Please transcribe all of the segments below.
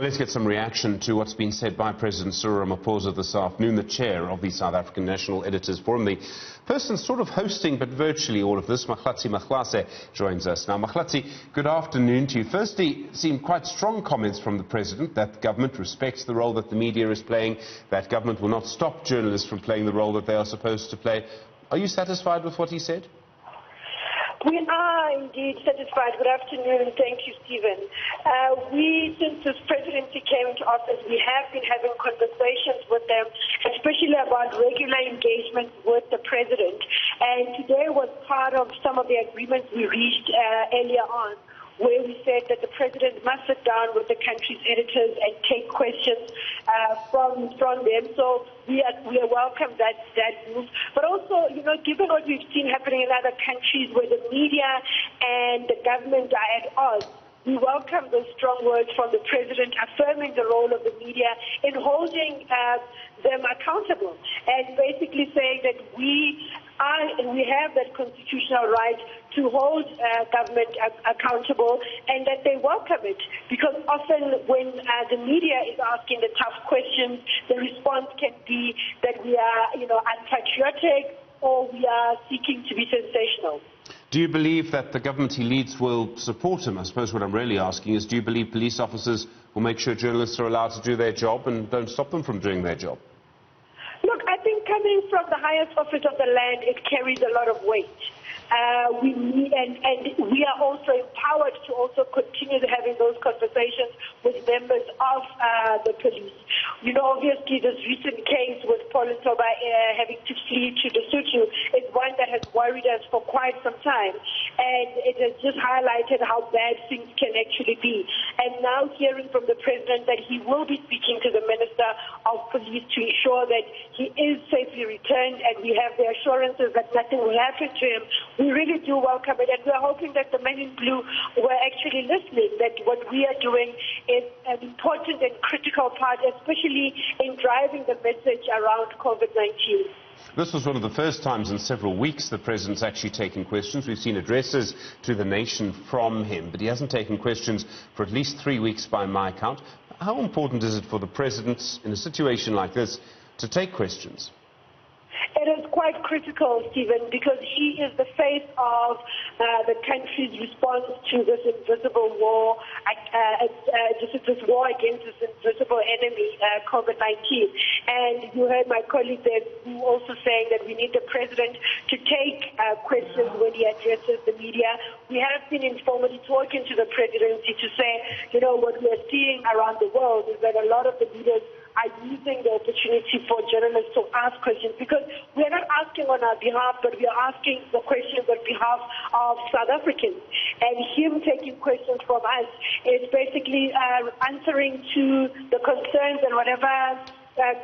Let's get some reaction to what's been said by President Cyril Ramaphosa this afternoon, the chair of the South African National Editors Forum, the person sort of hosting but virtually all of this. Mahlatse Mahlase joins us now. Mahlatse, good afternoon to you. Firstly, seemed quite strong comments from the President that the government respects the role that the media is playing, that government will not stop journalists from playing the role that they are supposed to play. Are you satisfied with what he said? We are indeed satisfied. Good afternoon. Thank you, Stephen. Since this presidency came into office, we have been having conversations with them, especially about regular engagement with the president. And today was part of some of the agreements we reached earlier on, where we said that the president must sit down with the country's editors and take questions from them. So we welcome that move. But also, given what we've seen happening in other countries where the media and the government are at odds, we welcome those strong words from the president affirming the role of the media in holding them accountable and basically saying that we have that constitutional right to hold government accountable, and that they welcome it, because often when the media is asking the tough questions, the response can be that we are unpatriotic or we are seeking to be sensational. Do you believe that the government he leads will support him? I suppose what I'm really asking is, do you believe police officers will make sure journalists are allowed to do their job and don't stop them from doing their job? Look, I think coming from the highest office of the land, it carries a lot of weight. We are also empowered to also continue having those conversations with members of the police. Obviously, this recent case with Paul Ntoba having to flee to Lesotho is one that has worried us for quite some time, and it has just highlighted how bad things can actually be. And now hearing from the president that he will be speaking to the Minister of Police to ensure that he is safely returned, and we have the assurances that nothing will happen to him, we really do welcome it, and we're hoping that the men in blue were actually listening, that what we are doing is an important and critical part, especially in driving the message around COVID-19. This was one of the first times in several weeks the President's actually taken questions. We've seen addresses to the nation from him, but he hasn't taken questions for at least 3 weeks by my count. How important is it for the President in a situation like this to take questions? It is quite critical, Stephen, because he is the face of the country's response to this invisible war, this war against this invisible enemy, COVID-19. And you heard my colleague there also saying that we need the president to take questions when he addresses the media. We have been informally talking to the presidency to say, what we are seeing around the world is that a lot of the leaders are using the opportunity for journalists to ask questions, because we're not asking on our behalf, but we are asking the questions on behalf of South Africans. And him taking questions from us is basically answering to the concerns and whatever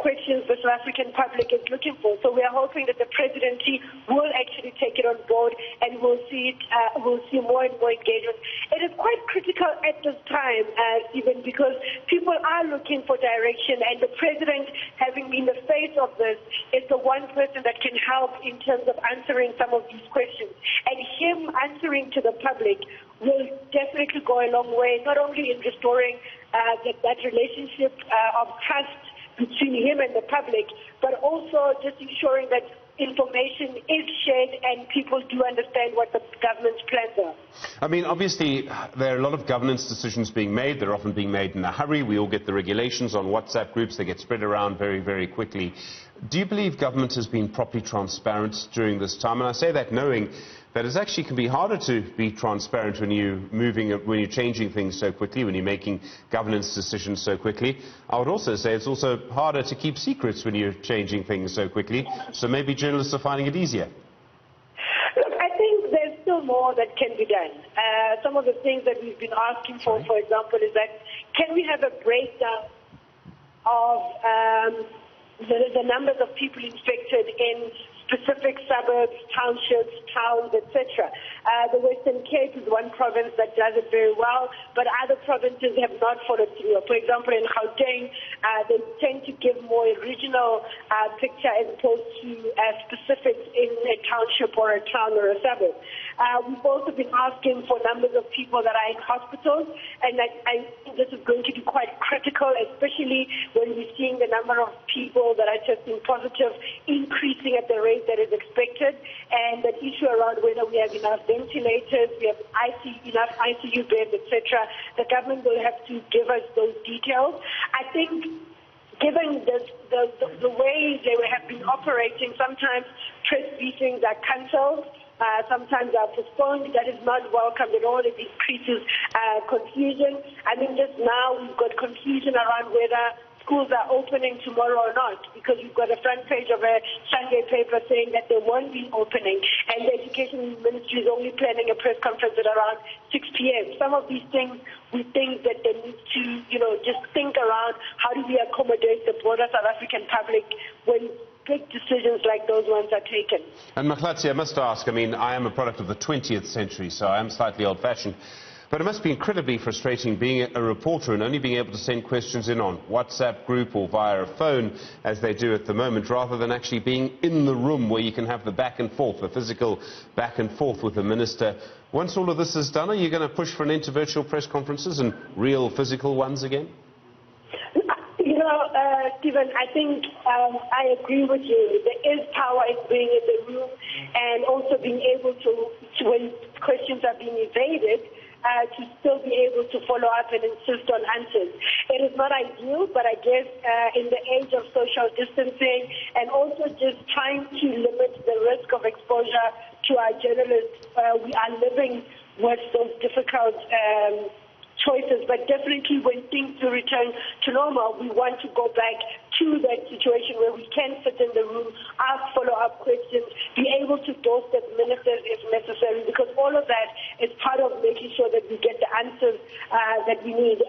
questions the South African public is looking for. So we are hoping that the presidency will actually take it on board, and we'll see more and more engagement. It is quite critical at this time, even because people are looking for direction, and the president, having been the face of this, is the one person that can help in terms of answering some of these questions. And him answering to the public will definitely go a long way, not only in restoring that relationship of trust between him and the public, but also just ensuring that information is shared and people do understand what the government's plans are. I mean, obviously, there are a lot of governance decisions being made. They're often being made in a hurry. We all get the regulations on WhatsApp groups. They get spread around very, very quickly. Do you believe government has been properly transparent during this time? And I say that knowing that it actually can be harder to be transparent when you're changing things so quickly, when you're making governance decisions so quickly. I would also say it's also harder to keep secrets when you're changing things so quickly. So maybe journalists are finding it easier. Look, I think there's still more that can be done. Some of the things that we've been asking for example, is that can we have a breakdown of the numbers of people infected in specific suburbs, townships, towns, etc. The Western Cape is one province that does it very well, but other provinces have not followed through. For example, in Gauteng, they tend to give more a regional picture as opposed to specifics in a township or a town or a suburb. We've also been asking for numbers of people that are in hospitals, and I think this is going to be quite critical, especially when we're seeing the number of people that are testing positive increasing at the rate that is expected, and that issue around whether we have enough ventilators, we have enough ICU beds, etc. The government will have to give us those details. I think given the way they have been operating, sometimes press briefings are cancelled, sometimes are postponed. That is not welcome at all. It increases confusion. I think just now we've got confusion around whether schools are opening tomorrow or not, because we've got a front page of a Sunday paper saying that they won't be opening, and the Education Ministry is only planning a press conference at around 6 p.m. Some of these things, we think that they need to, just think around how do we accommodate the broader South African public when big decisions like those ones are taken. And Mahlatse, I must ask, I am a product of the 20th century, so I am slightly old-fashioned. But it must be incredibly frustrating being a reporter and only being able to send questions in on WhatsApp group or via a phone, as they do at the moment, rather than actually being in the room where you can have the back and forth, the physical back and forth with the minister. Once all of this is done, are you going to push for an end to virtual press conferences and real physical ones again? Stephen, I think I agree with you. There is power in being in the room and also being able to when questions are being evaded, to still be able to follow up and insist on answers. It is not ideal, but I guess in the age of social distancing and also just trying to limit the risk of exposure to our journalists, we are living with those difficult choices. But definitely when things do return to normal, we want to go back to that situation where we can sit in the room, ask follow-up questions, be able to doorstep ministers if necessary, because all of that is part of making sure that we get the answers that we need.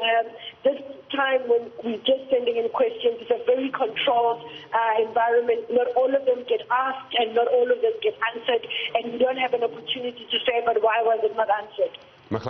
This time when we're just sending in questions, it's a very controlled environment. Not all of them get asked and not all of them get answered, and we don't have an opportunity to say, but why was it not answered?